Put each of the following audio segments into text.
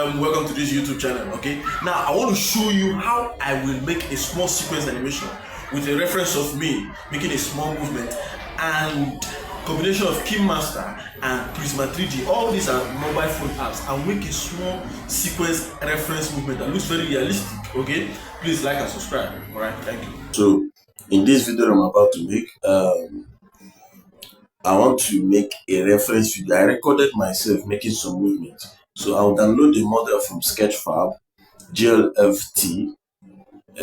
welcome to this YouTube channel. Okay, now I want to show you how I will make a small sequence animation with a reference of me making a small movement and combination of KineMaster and Prisma 3D. All these are mobile phone apps. I'll make a small sequence reference movement that looks very realistic. Okay, please like and subscribe. All right, thank you. So in this video I'm about to make, I want to make a reference video. I recorded myself making some movement. So I'll download the model from Sketchfab, GLFT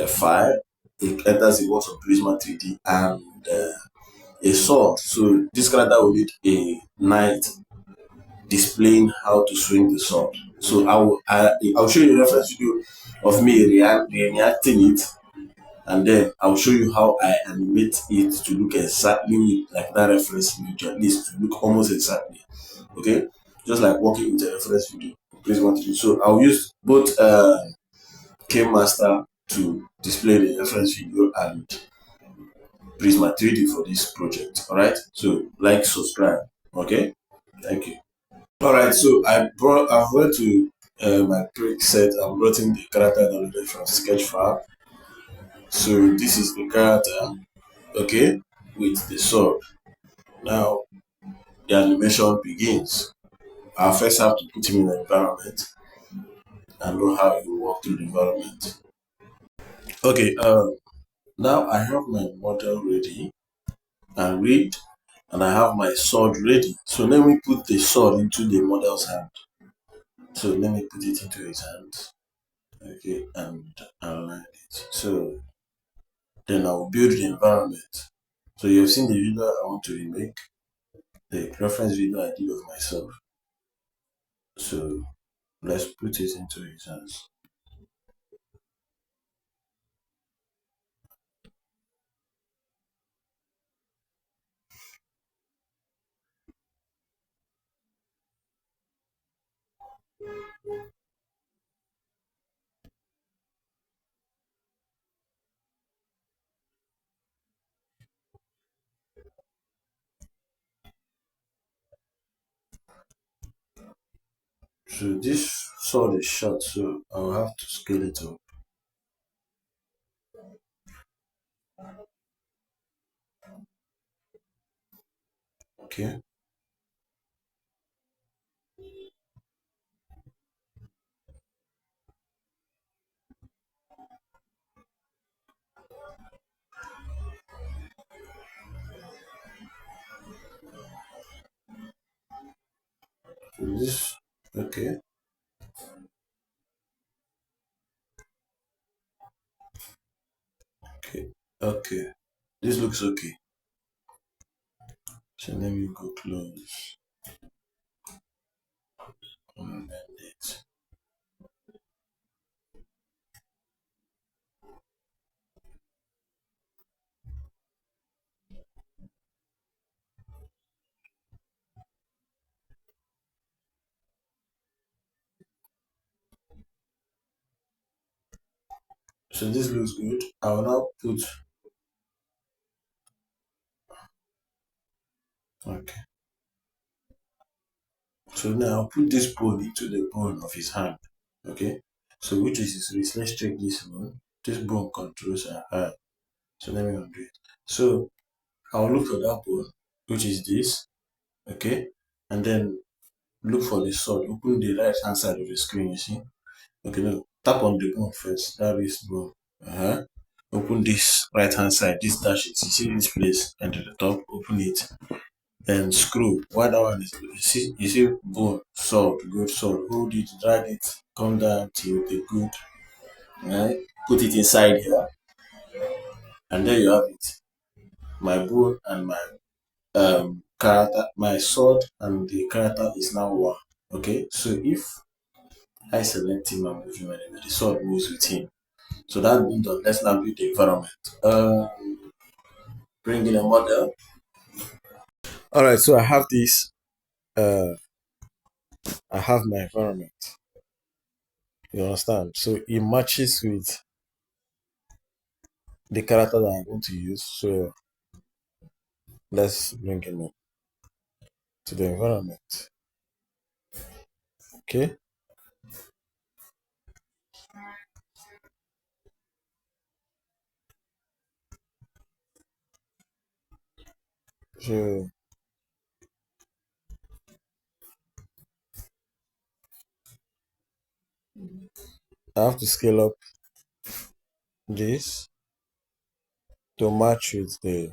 file. It enters the works of Prisma 3D and a sword. So this character will need a knight displaying how to swing the sword. So I'll show you a reference video of me reenacting it, and then I'll show you how I animate it to look exactly like that reference video, at least to look almost exactly. Okay, just like working with a reference video. Please want to do so. I'll use both KineMaster to display the reference video and Prisma 3D for this project. All right, so like, subscribe. Okay, thank you. All right, so I've went to my preset and brought in the character downloaded from Sketchfab. So this is the character, okay, with the sword. Now the animation begins. I first have to put him in the environment and know how he will walk through the environment. Okay, now I have my model ready and rigged, and I have my sword ready. So let me put the sword into the model's hand. So let me put it into his hand. Okay, and align it. So then I'll build the environment. So you've seen the video I want to remake, the reference video I did of myself. So let's put it into his hands. So this sword is short, so I'll have to scale it up. Okay. So this, okay. Okay. Okay. This looks okay. So let me go close and bend it. So this looks good. I will now put, okay. So now I'll put this bone into the bone of his hand. Okay. So which is his wrist? Let's check this bone. This bone controls her hand. So let me undo it. So I'll look for that bone, which is this. Okay. And then look for the sword. Open the right hand side of the screen, you see. Okay, no. Tap on the bone first. That is bone. Open this right hand side, this dash it. You see this place, enter the top, open it. Then screw. Why that one is good? You see bone, sword, good sword. Hold it, drag it, come down till the good. Right? Put it inside here. And there you have it. My bone and my character, my sword and the character is now one. Okay, so if I select him and move him anywhere, the sword moves with him. So that's been done. Let's now build the environment. Bring in a model. All right, so I have this. I have my environment. You understand? So it matches with the character that I'm going to use. So let's bring him up to the environment. Okay. So I have to scale up this to match with the.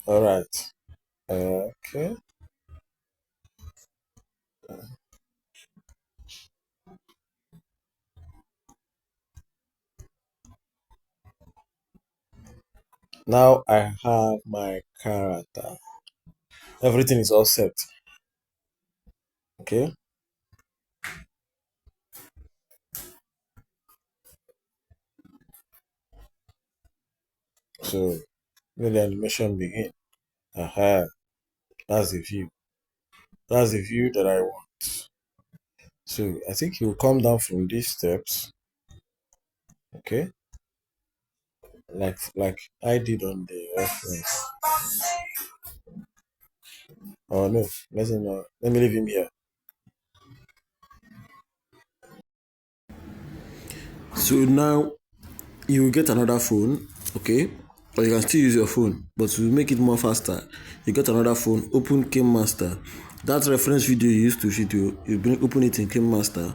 All right. Okay. Now I have my character. Everything is all set. Okay. So when the animation begin. Aha. That's the view. That's the view that I want. So I think he will come down from these steps. Okay. Like I did on the reference. Oh no, let me leave him here. So now you will get another phone, okay? Or you can still use your phone, but to make it more faster, you get another phone, open Game Master. That reference video you used to video, open it in Game Master,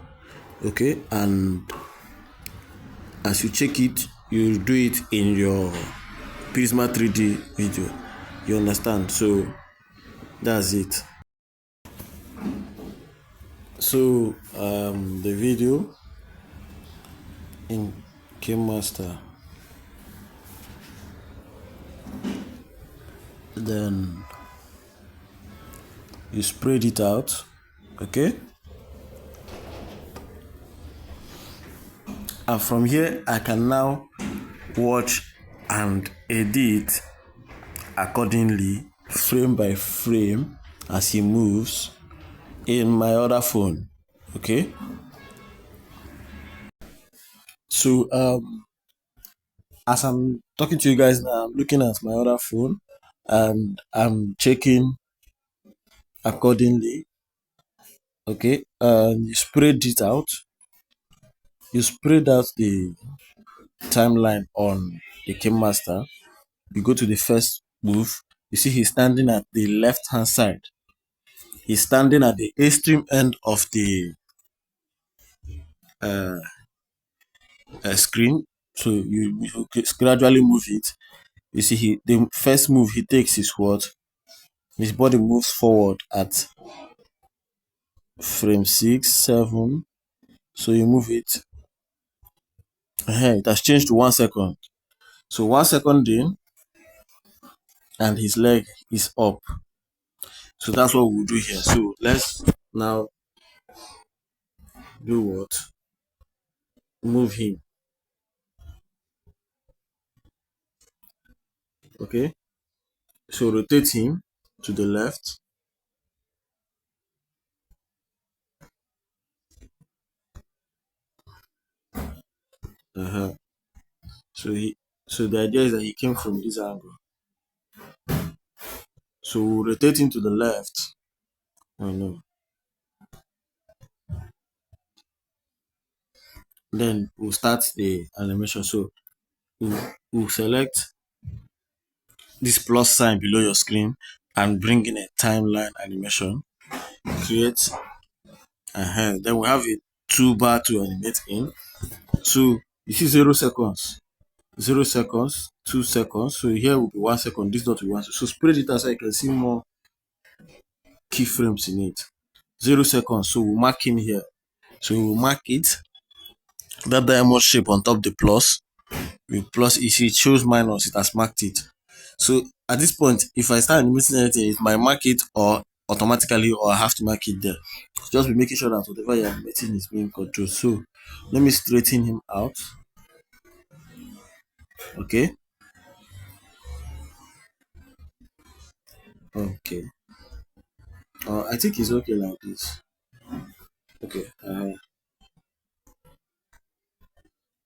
okay? And as you check it, you do it in your Prisma 3D video. You understand? So that's it. So the video in Game Master, then you spread it out, okay? And from here I can now watch and edit accordingly, frame by frame, as he moves in my other phone. Okay. So as I'm talking to you guys now, I'm looking at my other phone and I'm checking accordingly. Okay. You spread it out. You spread out the timeline on the Game Master. You go to the first move. You see he's standing at the left hand side. He's standing at the extreme end of the uh, screen. So you gradually move it. You see, the first move he takes is what? His body moves forward at frame 6, 7. So you move it. It has changed to 1 second. So 1 second in, and his leg is up. So that's what we'll do here. So let's now do what? Move him. Okay. So rotate him to the left. Uh-huh. So the idea is that he came from this angle. So we'll rotate him to the left. Oh no. Then we'll start the animation. So we'll select this plus sign below your screen and bring in a timeline animation. Create then we have a toolbar to animate in. So you see 0 seconds, 0 seconds, 2 seconds. So here will be 1 second, this dot will be 1 second. So spread it out so you can see more keyframes in it. 0 seconds. So we'll mark in here. So we'll mark it, that diamond shape on top the plus. With plus, if it shows minus, it has marked it. So at this point, if I start animating anything, it might mark it or automatically, or I have to mark it there. So just be making sure that whatever you're animating is being controlled. So let me straighten him out. Okay. Okay. I think it's okay like this. Okay.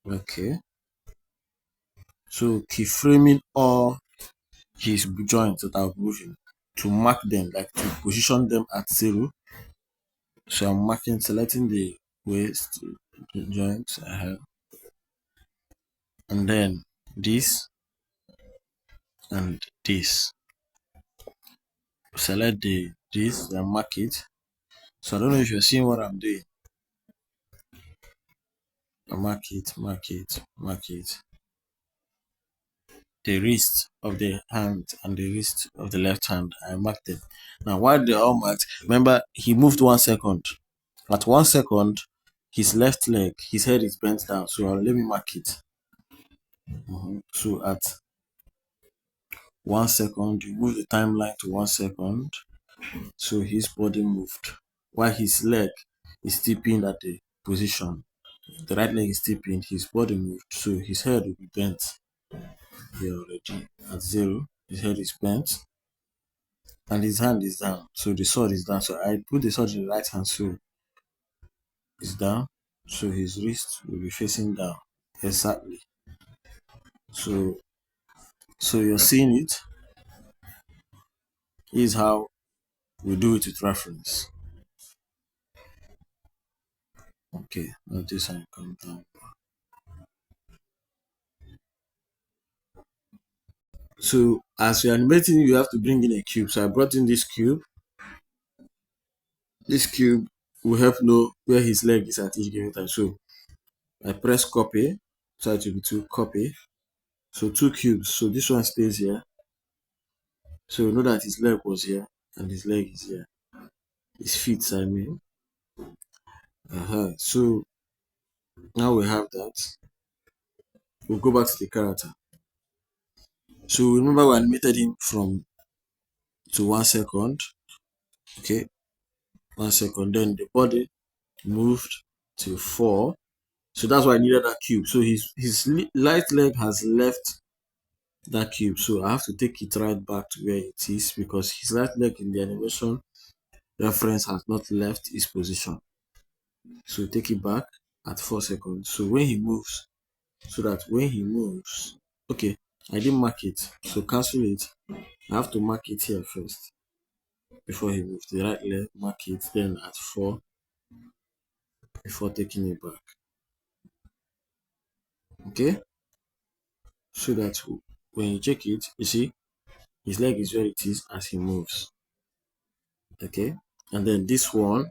Okay. So keyframing all his joints that are moving to mark them, like to position them at 0. So I'm marking, selecting the waist joints ahead, and then this and this. Select this and mark it. So I don't know if you're seeing what I'm doing. I mark it, mark it, mark it. The wrist of the hand and the wrist of the left hand, I marked them. Now while they're all marked, remember he moved 1 second. At 1 second, his left leg, his head is bent down. So let me mark it. So at 1 second, you move the timeline to 1 second. So his body moved while his leg is still pinned at the position. The right leg is still pinned, his body moved. So his head will be bent here already at 0. His head is bent and his hand is down. So the sword is down. So I put the sword in the right hand, so it's down. So his wrist will be facing down. Exactly. So you're seeing it. Here's how we do it with reference. Okay, now this one come down. So as you're animating, you have to bring in a cube. So I brought in this cube. This cube will help know where his leg is at each given time. So I press copy. So it will be to copy. So 2 cubes. So this one stays here. So you know that his leg was here and his leg is here. His feet, I mean. So now we have that. We'll go back to the character. So remember we animated him from to 1 second. Okay, 1 second. Then the body moved to 4. So that's why I needed that cube. So his right leg has left that cube. So I have to take it right back to where it is because his right leg in the animation reference has not left his position. So take it back at 4 seconds. So when he moves, so that when he moves, okay, I didn't mark it. So cancel it. I have to mark it here first before he moves. The right leg, mark it, then at 4 before taking it back. Okay, so that when you check it, you see his leg is where it is as he moves. Okay, and then this one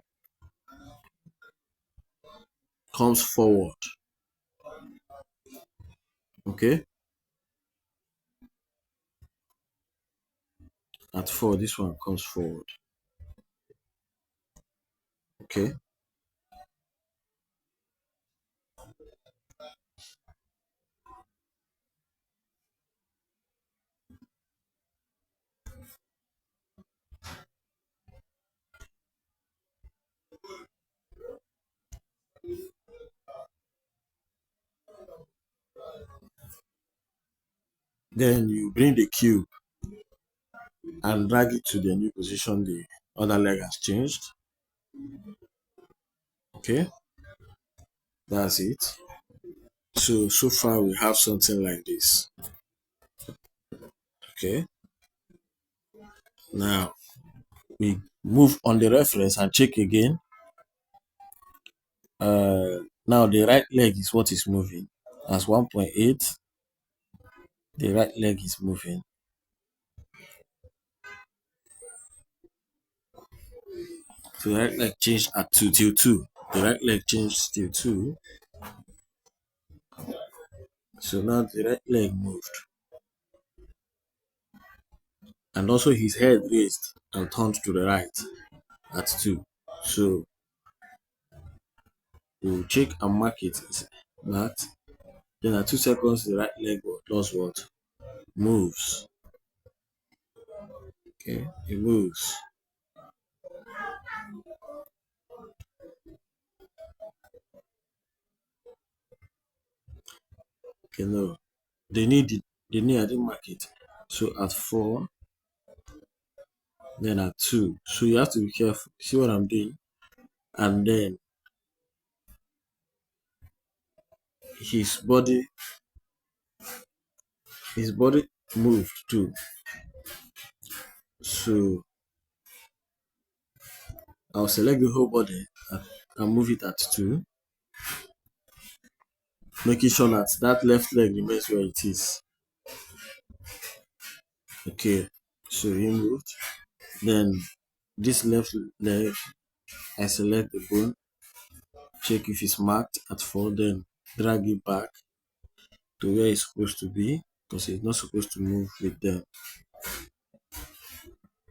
comes forward. Okay, at 4, this one comes forward. Okay, then you bring the cube and drag it to the new position. The other leg has changed. Okay, that's it. So far we have something like this. Okay, now we move on the reference and check again. Now the right leg is what is moving as 1.8. The right leg is moving. So the right leg changed at 2 till 2. The right leg changed till 2. So now the right leg moved. And also his head raised and turned to the right at 2. So we'll check and mark it. Marked. Then at 2 seconds, the right leg does what? Moves. Okay, it moves. Okay, no. They need it. They need, I didn't mark it. So at 4, then at 2. So you have to be careful. See what I'm doing? And then his body moved too. So I'll select the whole body and move it at 2, making sure that that left leg remains where it is. Okay, so he moved. Then this left leg, I select the bone, check if it's marked at 4, then drag it back to where it's supposed to be, because it's not supposed to move with them.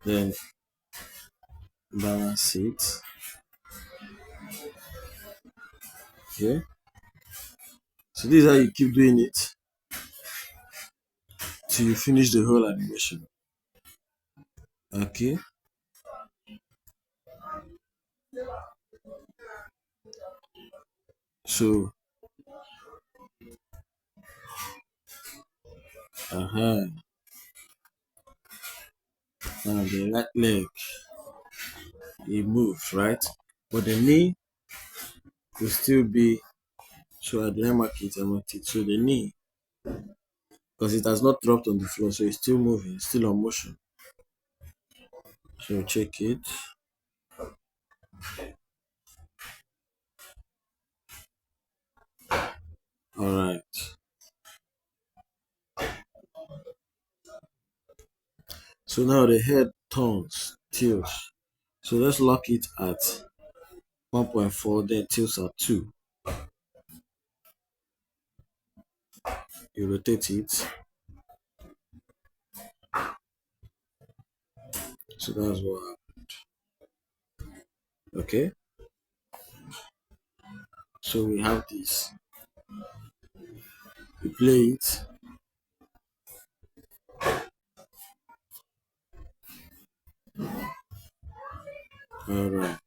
Then balance it. Okay, so this is how you keep doing it till you finish the whole animation. Okay, so now the right leg, it moves, right? But the knee will still be, so I didn't mark it, I marked it. So the knee, because it has not dropped on the floor, so it's still moving, it's still on motion. So check it. All right. So now the head turns, tilts. So let's lock it at 1.4, then tilts at 2. You rotate it. So that's what happened. Okay. So we have this. We play it. All right.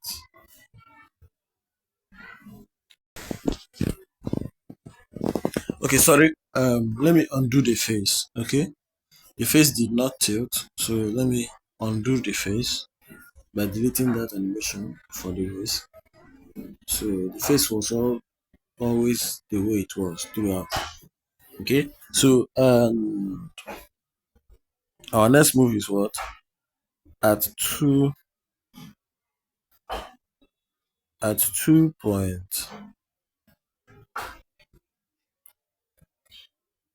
Okay, sorry. Let me undo the face. Okay. The face did not tilt, so let me undo the face by deleting that animation for the face. So the face was always the way it was throughout. Okay, so our next move is what? At 2 at 2 point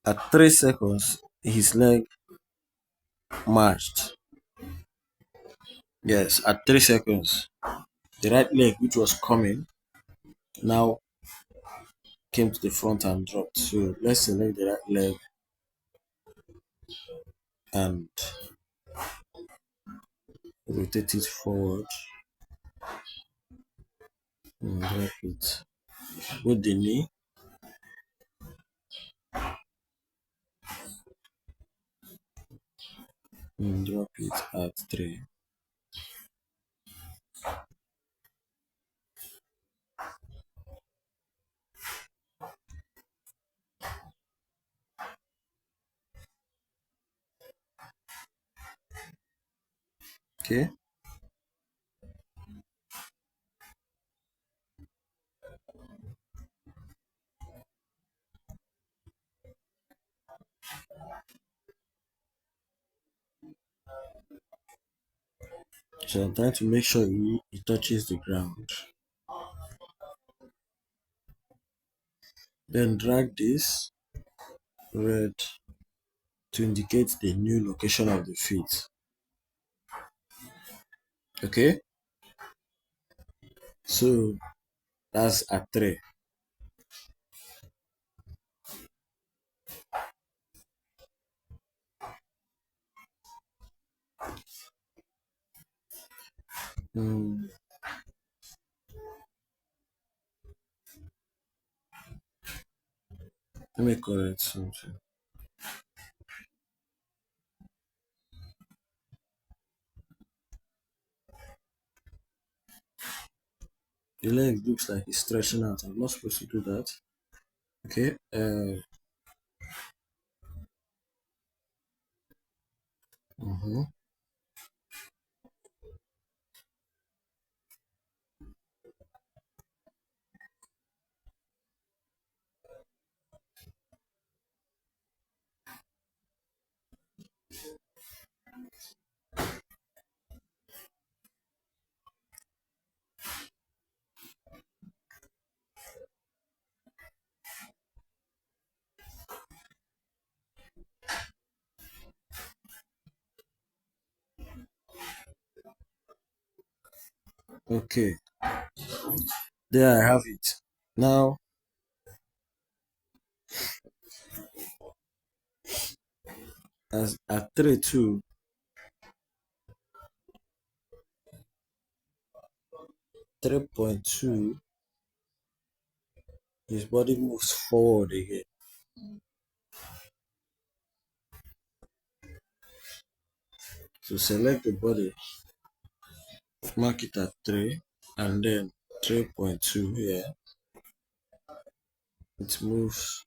at 3 seconds his leg marched. Yes, at 3 seconds the right leg, which was coming, now came to the front and dropped. So let's select the right leg and rotate it forward and drop it with the knee and drop it at 3. Okay, so I'm trying to make sure it touches the ground. Then drag this red to indicate the new location of the feet. Okay, so that's at 3. Hmm, let me correct something. The leg looks like it's stretching out. I'm not supposed to do that. Okay, mhm. Okay, there I have it. Now, as at 3 2, 3.2, his body moves forward again. So select the body, mark it at 3, and then 3.2 here. It moves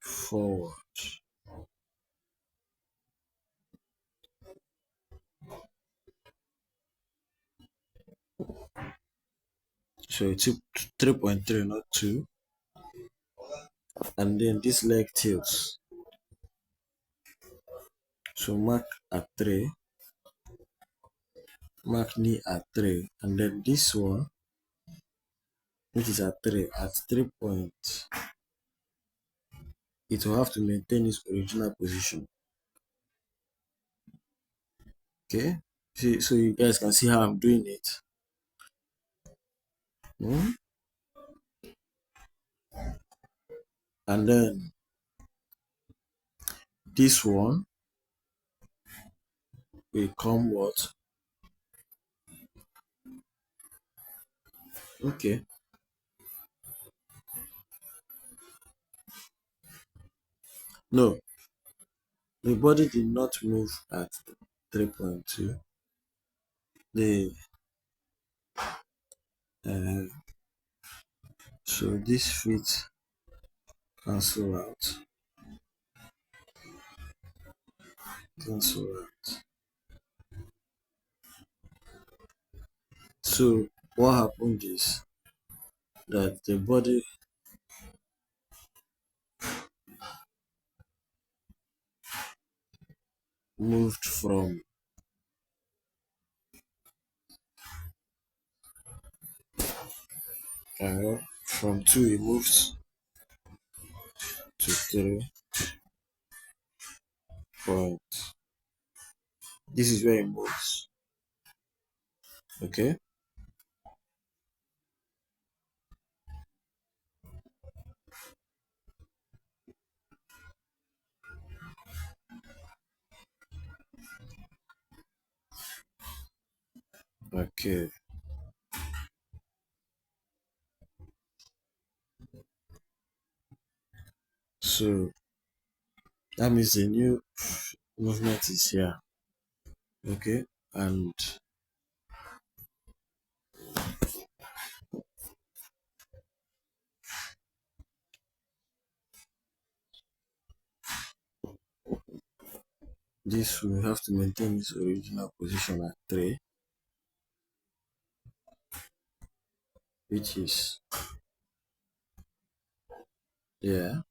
forward. So it's 3.3, not 2. And then this leg tilts. So mark at 3, mark knee at 3, and then this one, which is at 3, at 3 point, it will have to maintain its original position. Okay, see, so you guys can see how I'm doing it. And then this one will come what? Okay, no, the body did not move at 3.2. The uh, so this feet cancel out, cancel out. So what happened is that the body moved from 2, it moves to 3 point. This is where it moves. Okay, okay. So that means the new movement is here. Okay, and this will have to maintain its original position at 3, which is, yeah,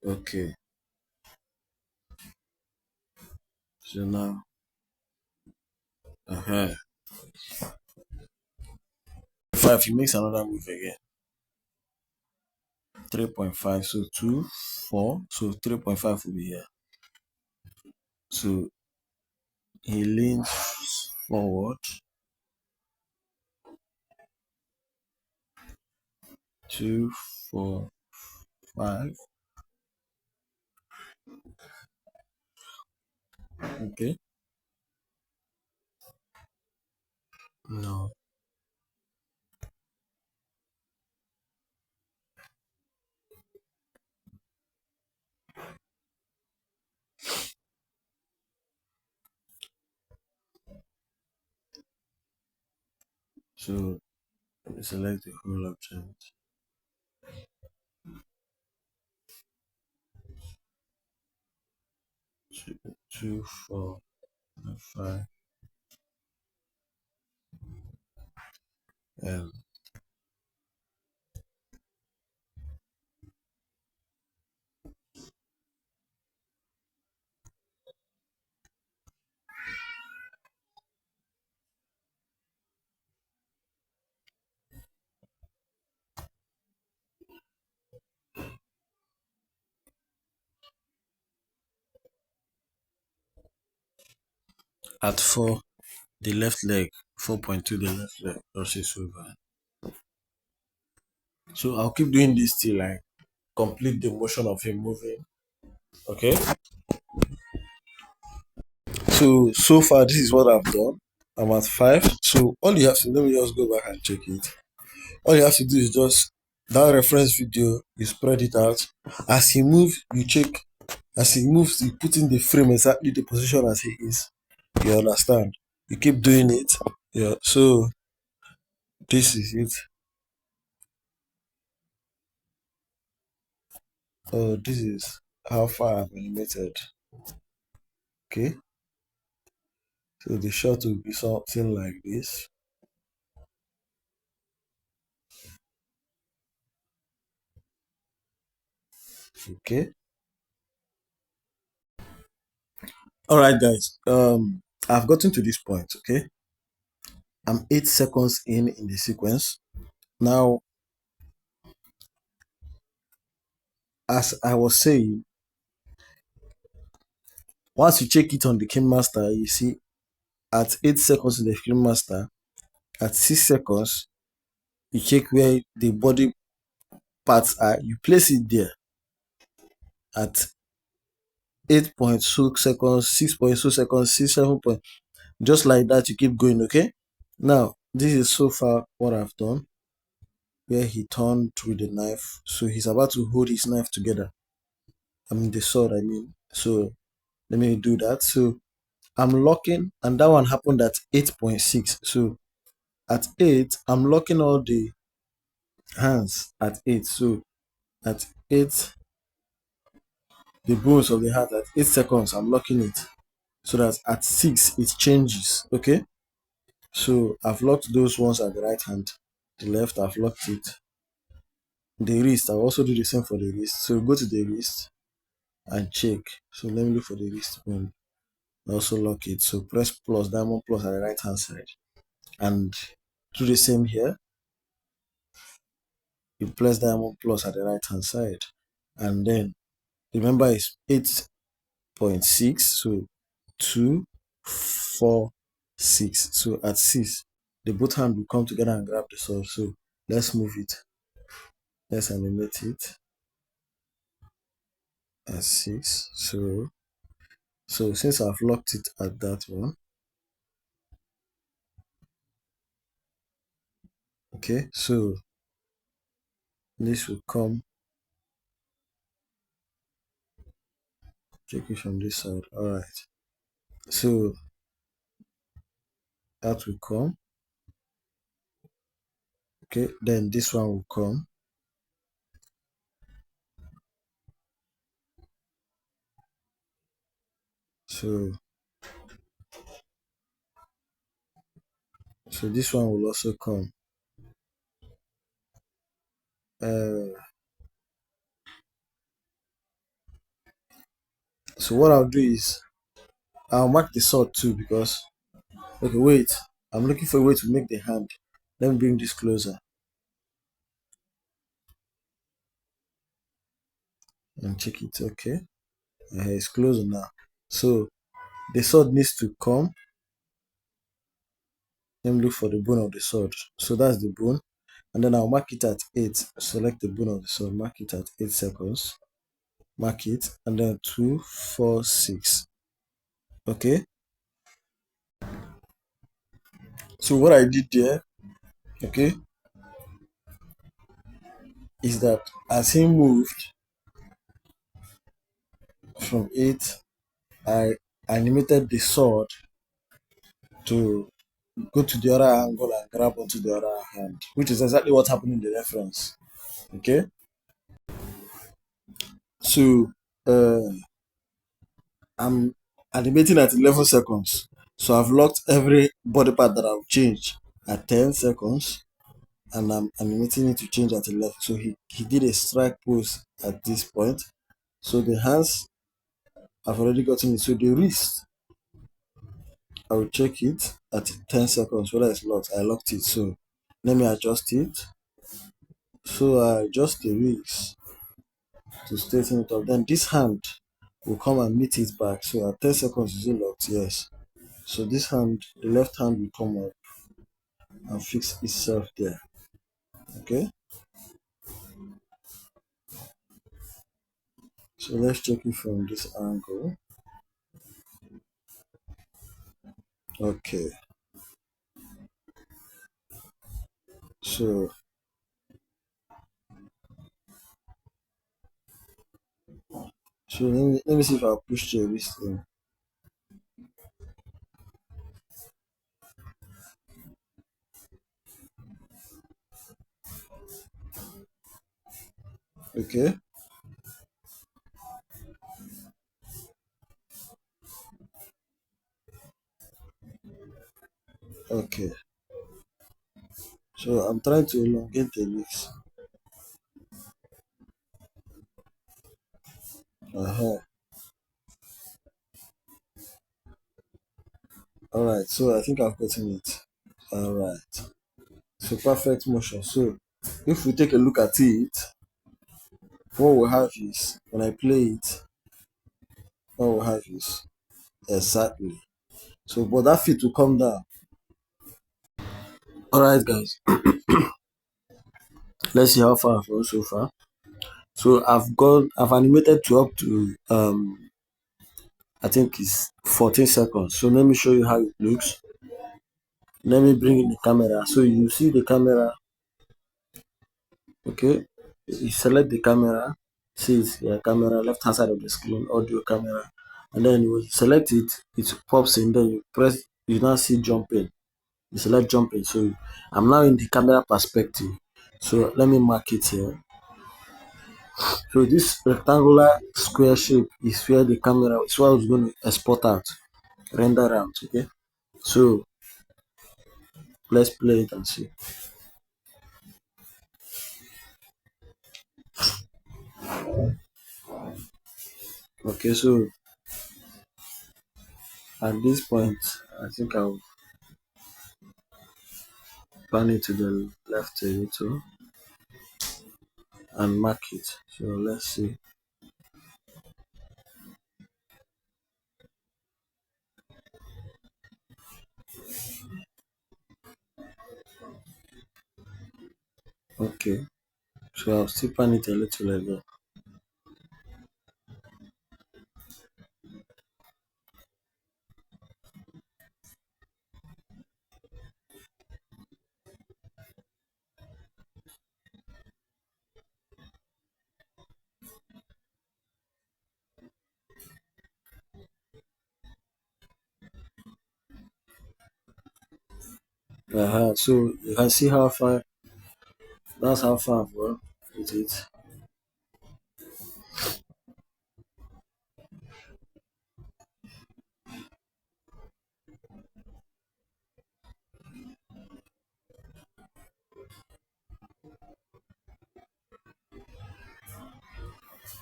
okay. So now, uh-huh. 5, he makes another move again. 3.5, so 2, 4, so 3.5 will be here. So he leans forward, 2, 4, 5. Okay, no, so let me select the whole object. 2, 4, 5, L. At 4, the left leg, 4.2, the left leg crosses over. So I'll keep doing this till I complete the motion of him moving. Okay. So far this is what I've done. I'm at 5. So all you have to, let me just go back and check it. All you have to do is just that reference video, you spread it out. As he moves, you check. As he moves, you put in the frame exactly the position as he is. You understand? You keep doing it. Yeah. So this is it. Oh, this is how far I've animated. Okay. So the shot will be something like this. Okay. All right, guys. I've gotten to this point. Okay. I'm 8 seconds in the sequence. Now, as I was saying, once you check it on the Game Master, you see at 8 seconds in the Game Master, at 6 seconds, you check where the body parts are, you place it there. At 8.2 seconds, 6.2 seconds, 6, 7 point, just like that, you keep going. Okay. Now, this is so far what I've done, where he turned with the knife. So he's about to hold his knife together. I mean, the sword, I mean. So let me do that. So I'm locking, and that one happened at 8.6. So at 8, I'm locking all the hands at 8. So at 8, the bones of the heart at 8 seconds, I'm locking it. So that at 6, it changes. Okay. So I've locked those ones at the right hand. The left, I've locked it. The wrist, I'll also do the same for the wrist. So go to the wrist and check. So let me look for the wrist bone. Also lock it. So press plus, diamond plus at the right hand side. And do the same here. You press diamond plus at the right hand side. And then remember it's 8.6. So 2, 4, 6. So at 6, the both hand will come together and grab the sword. So let's move it. Let's animate it at 6. So since I've locked it at that one, okay, so this will come, check it from this side. All right, so that will come. Okay, then this one will come. So this one will also come. So what I'll do is I'll mark the sword too, because okay, wait, I'm looking for a way to make the hand. Let me bring this closer and check it. Okay, it's closer now. So the sword needs to come. Let me look for the bone of the sword. So that's the bone. And then I'll mark it at 8. Select the bone of the sword, mark it at 8 seconds. Mark it, and then 2, 4, 6. Okay. So what I did there, okay, is that as he moved from 8, I animated the sword to go to the other angle and grab onto the other hand, which is exactly what happened in the reference. Okay. So I'm animating at 11 seconds. So I've locked every body part that I've changed at 10 seconds, and I'm animating it to change at 11. So he did a strike pose at this point. So the hands, I've already gotten it. So the wrist, I will check it at 10 seconds whether it's locked. I locked it. So let me adjust it. So I adjust the wrist to straighten it up. Then this hand will come and meet it back. So at 10 seconds, is it locked? Yes. So this hand, the left hand will come up and fix itself there. Okay. So let's check it from this angle. Okay. So let me see if I push this thing. Okay. Okay. So I'm trying to elongate the leaves. Uh-huh. All right. So I think I've gotten it. All right. So perfect motion. So if we take a look at it, what we have is when I play it, what we have is exactly. So but that feet will come down. All right, guys. Let's see how far I've gone so far. So I've animated to up to I think it's 14 seconds. So let me show you how it looks. Let me bring in the camera. So you see the camera, okay? You select the camera, see it's your camera, left hand side of the screen, audio camera, and then you select it, it pops in, then you press, you now see jumping. You select jumping. So I'm now in the camera perspective. So let me mark it here. So this rectangular square shape is where the camera is what I was going to export out, render out. Okay. So let's play it and see. Okay, so at this point, I think I'll pan it to the left a little and mark it. So let's see. Okay, so I'll still pan it a little again. So you can see how far, that's how far I've gone with it.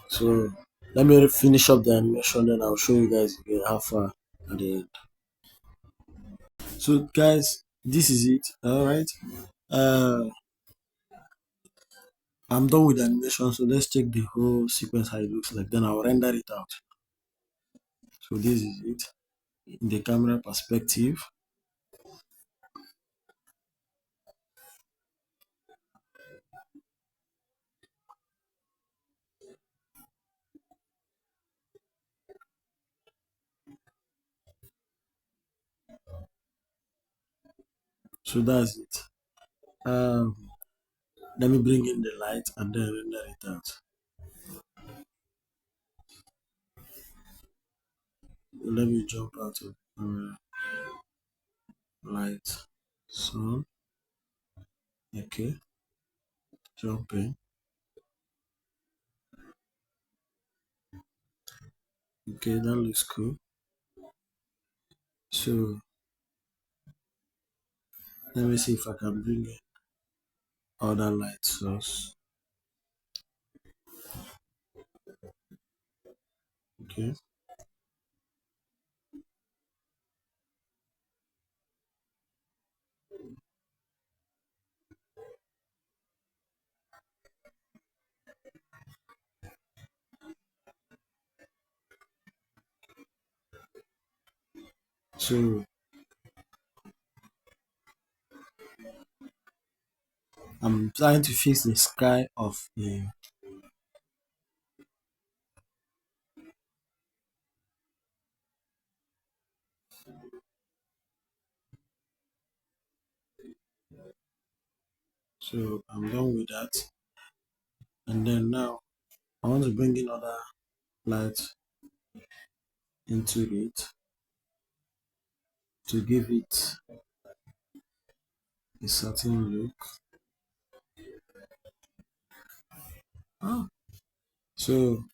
So let me finish up the animation, then I'll show you guys again how far at the end. So guys, this is it. All right. Uh, I'm done with the animation. So let's check the whole sequence how it looks like. Then I'll render it out. So this is it in the camera perspective. So that's it. Um, Let me bring in the light and then render it out. Let me jump out of camera, light, sun. Okay, jump in. Okay, that looks cool. So let me see if I can bring in other light source. Okay, so I'm trying to fix the sky of the. So I'm done with that. And then now I want to bring in other light into it to give it a certain look. Ah. So